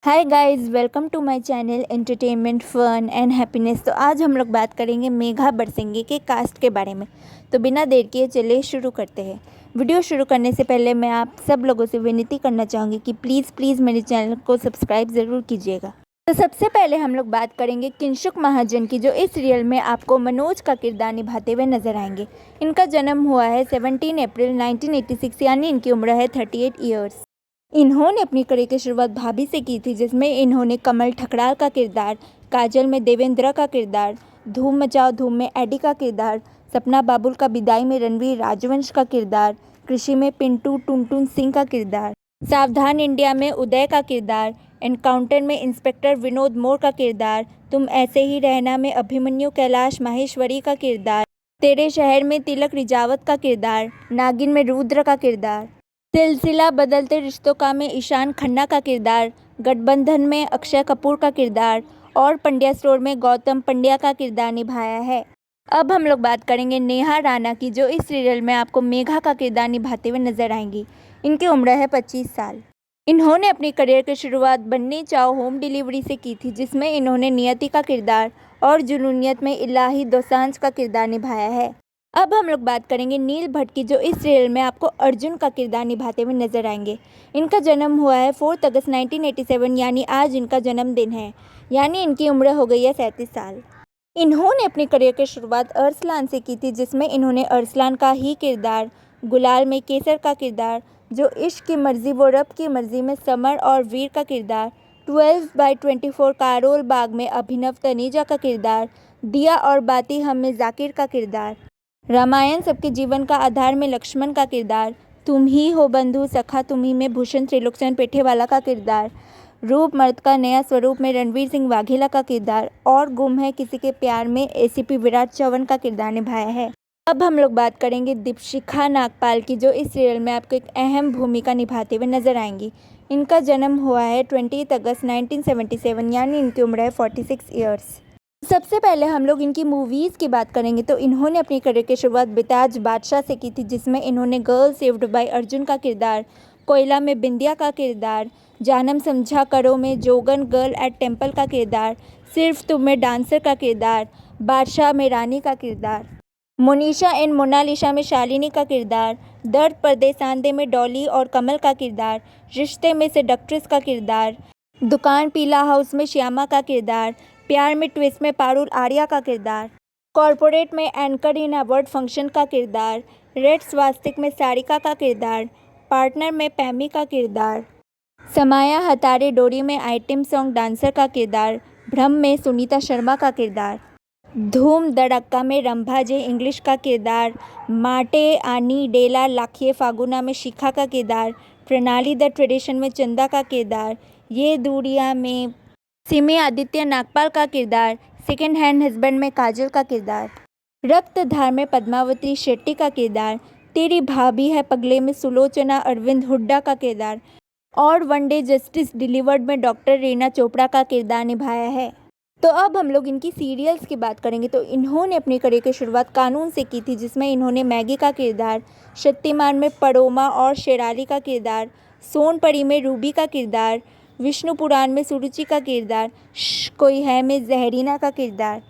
Hi guys, welcome to my channel entertainment fun and happiness. तो आज हम लोग बात करेंगे मेघा बरसिंगी के कास्ट के बारे में। तो बिना देर किए चलिए शुरू करते हैं। वीडियो शुरू करने से पहले मैं आप सब लोगों से विनती करना चाहूँगी कि प्लीज़ मेरे चैनल को सब्सक्राइब ज़रूर कीजिएगा। तो सबसे पहले हम लोग बात करेंगे किंशुक महाजन की, जो इस सीरियल में आपको मनोज का किरदार निभाते हुए नजर आएंगे। इनका जन्म हुआ है 17 अप्रैल 1986, यानी इनकी उम्र है 38 ईयर्स। इन्होंने अपनी करियर की शुरुआत भाभी से की थी, जिसमें इन्होंने कमल ठकराल का किरदार, काजल में देवेंद्र का किरदार, धूम मचाओ धूम में एडी का किरदार, सपना बाबुल का विदाई में रणवीर राजवंश का किरदार, कृषि में पिंटू टुनटुन सिंह का किरदार, सावधान इंडिया में उदय का किरदार, एनकाउंटर में इंस्पेक्टर विनोद मोर का किरदार, तुम ऐसे ही रहना में अभिमन्यु कैलाश माहेश्वरी का किरदार, तेरे शहर में तिलक रिजावत का किरदार, नागिन में रुद्र का किरदार, सिलसिला बदलते रिश्तों का में ईशान खन्ना का किरदार, गठबंधन में अक्षय कपूर का किरदार और पंड्या स्टोर में गौतम पंड्या का किरदार निभाया है। अब हम लोग बात करेंगे नेहा राणा की, जो इस सीरियल में आपको मेघा का किरदार निभाते हुए नजर आएंगी। इनकी उम्र है 25 साल। इन्होंने अपनी करियर की शुरुआत बन्नी चाओ होम डिलीवरी से की थी, जिसमें इन्होंने नियति का किरदार और जुनूनियत में इलाही दोसांझ का किरदार निभाया है। अब हम लोग बात करेंगे नील भट्ट की, जो इस सीरियल में आपको अर्जुन का किरदार निभाते हुए नजर आएंगे। इनका जन्म हुआ है 4 अगस्त 1987, यानी आज इनका जन्मदिन है, यानी इनकी उम्र हो गई है 37 साल। इन्होंने अपनी करियर की शुरुआत अरसलान से की थी, जिसमें इन्होंने अरसलान का ही किरदार, गुलाल में केसर का किरदार, जो इश्क की मर्जी वो रब की मर्जी में समर और वीर का किरदार, 12/24 कारोल बाग में अभिनव तनेजा का किरदार, दिया और बाती हम में जाकिर का किरदार, रामायण सबके जीवन का आधार में लक्ष्मण का किरदार, तुम ही हो बंधु सखा तुम ही में भूषण त्रिलोकचंद पेठेवाला का किरदार, रूप मर्द का नया स्वरूप में रणवीर सिंह वाघेला का किरदार और गुम है किसी के प्यार में एसीपी विराट चौहान का किरदार निभाया है। अब हम लोग बात करेंगे दीपशिखा नागपाल की, जो इस सीरियल में आपको एक अहम भूमिका निभाते हुए नजर आएंगी। इनका जन्म हुआ है 20 अगस्त 1977, यानी इनकी उम्र है 46 ईयर्स। सबसे पहले हम लोग इनकी मूवीज़ की बात करेंगे। तो इन्होंने अपनी करियर की शुरुआत बेताज बादशाह से की थी, जिसमें इन्होंने गर्ल सेव्ड बाय अर्जुन का किरदार, कोयला में बिंदिया का किरदार, जानम समझा करो में जोगन गर्ल एट टेम्पल का किरदार, सिर्फ तुम में डांसर का किरदार, बादशाह में रानी का किरदार, मोनिशा एंड मोनालिसा में शालिनी का किरदार, दर्द परदेसांदे में डॉली और कमल का किरदार, रिश्ते में सेडक्ट्रेस का किरदार, दुकान पीला हाउस में श्यामा का किरदार, प्यार में ट्विस्ट में पारुल आर्या का किरदार, कॉरपोरेट में एंकर इन अवार्ड फंक्शन का किरदार, रेड स्वास्तिक में सारिका का किरदार, पार्टनर में पैमी का किरदार, समाया हतारे डोरी में आइटम सॉन्ग डांसर का किरदार, भ्रम में सुनीता शर्मा का किरदार, धूम धड़क्का में रंभा जे इंग्लिश का किरदार, माटे आनी डेला लाखिए फागुना में शिखा का किरदार, प्रणाली द ट्रेडिशन में चंदा का किरदार, ये दूरिया में सिमी आदित्य नागपाल का किरदार, सेकेंड हैंड हस्बैंड में काजल का किरदार, रक्तधार में पद्मावती शेट्टी का किरदार, तेरी भाभी है पगले में सुलोचना अरविंद हुड्डा का किरदार और वन डे जस्टिस डिलीवर्ड में डॉक्टर रीना चोपड़ा का किरदार निभाया है। तो अब हम लोग इनकी सीरियल्स की बात करेंगे। तो इन्होंने अपनी करियर की शुरुआत कानून से की थी, जिसमें इन्होंने मैगी का किरदार, शक्तिमान में पड़ोमा और शेराली का किरदार, सोनपरी में रूबी का किरदार, विष्णु पुराण में सुरुचि का किरदार, कोई है में जहरीना का किरदार,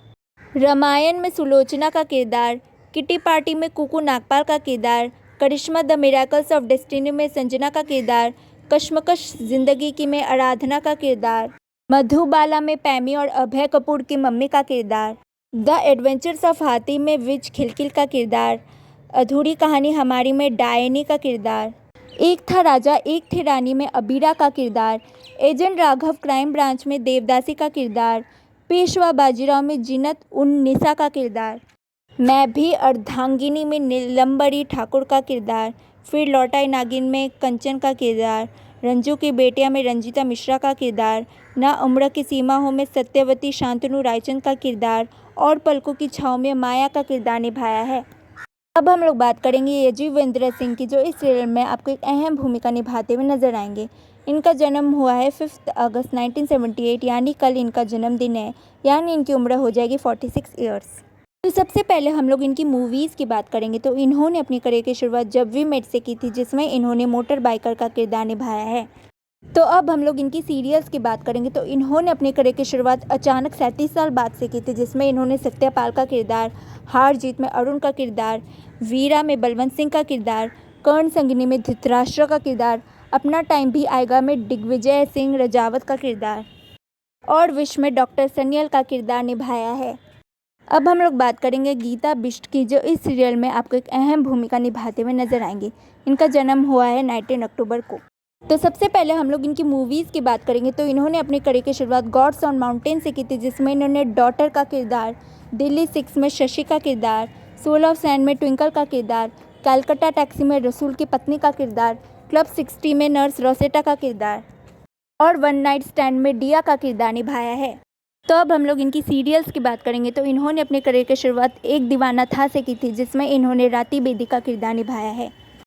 रामायण में सुलोचना का किरदार, किटी पार्टी में कुकू नागपाल का किरदार, करिश्मा द मिरेकल्स ऑफ डेस्टिनी में संजना का किरदार, कश्मकश जिंदगी की में आराधना का किरदार, मधुबाला में पैमी और अभय कपूर की मम्मी का किरदार, द एडवेंचर्स ऑफ हाथी में विज खिलखिल का किरदार, अधूरी कहानी हमारी में डायनी का किरदार, एक था राजा एक थी रानी में अबीरा का किरदार, एजेंट राघव क्राइम ब्रांच में देवदासी का किरदार, पेशवा बाजीराव में जीनत उन निसा का किरदार, मैं भी अर्धांगिनी में नीलम्बरी ठाकुर का किरदार, फिर लौटाई नागिन में कंचन का किरदार, रंजू की बेटिया में रंजीता मिश्रा का किरदार, ना उम्र की सीमा हो में सत्यवती शांतनु रायचंद का किरदार और पलकों की छाँव में माया का किरदार निभाया है। अब हम लोग बात करेंगे यजुवेंद्र सिंह की, जो इस सीरियल में आपको एक अहम भूमिका निभाते हुए नजर आएंगे। इनका जन्म हुआ है 5 अगस्त 1978, यानी कल इनका जन्मदिन है, यानी इनकी उम्र हो जाएगी 46 ईयर्स। तो सबसे पहले हम लोग इनकी मूवीज़ की बात करेंगे। तो इन्होंने अपनी करियर की शुरुआत जब वी मेट से की थी, जिसमें इन्होंने मोटर बाइकर का किरदार निभाया है। तो अब हम लोग इनकी सीरियल्स की बात करेंगे। तो इन्होंने अपने करियर की शुरुआत अचानक 37 साल बाद से की थी, जिसमें इन्होंने सत्यपाल का किरदार, हार जीत में अरुण का किरदार, वीरा में बलवंत सिंह का किरदार, कर्ण संगिनी में धृतराष्ट्र का किरदार, अपना टाइम भी आएगा में दिग्विजय सिंह राजावत का किरदार और विश में डॉक्टर सन्याल का किरदार निभाया है। अब हम लोग बात करेंगे गीता बिष्ट की, जो इस सीरियल में आपको एक अहम भूमिका निभाते हुए नजर आएंगी। इनका जन्म हुआ है 19 अक्टूबर को। तो सबसे पहले हम लोग इनकी मूवीज़ की बात करेंगे। तो इन्होंने अपने करियर की शुरुआत गॉड्स ऑन माउंटेन से की थी, जिसमें इन्होंने डॉटर का किरदार, दिल्ली 6 में शशि का किरदार, सोल ऑफ सैंड में ट्विंकल का किरदार, कलकत्ता टैक्सी में रसूल की पत्नी का किरदार, क्लब 60 में नर्स रोसेटा का किरदार और वन नाइट स्टैंड में डिया का किरदार निभाया है। तो अब हम लोग इनकी सीरियल्स की बात करेंगे। तो इन्होंने अपने करियर की शुरुआत एक दीवाना था से की थी, जिसमें इन्होंने राती बेदी का किरदार निभाया है।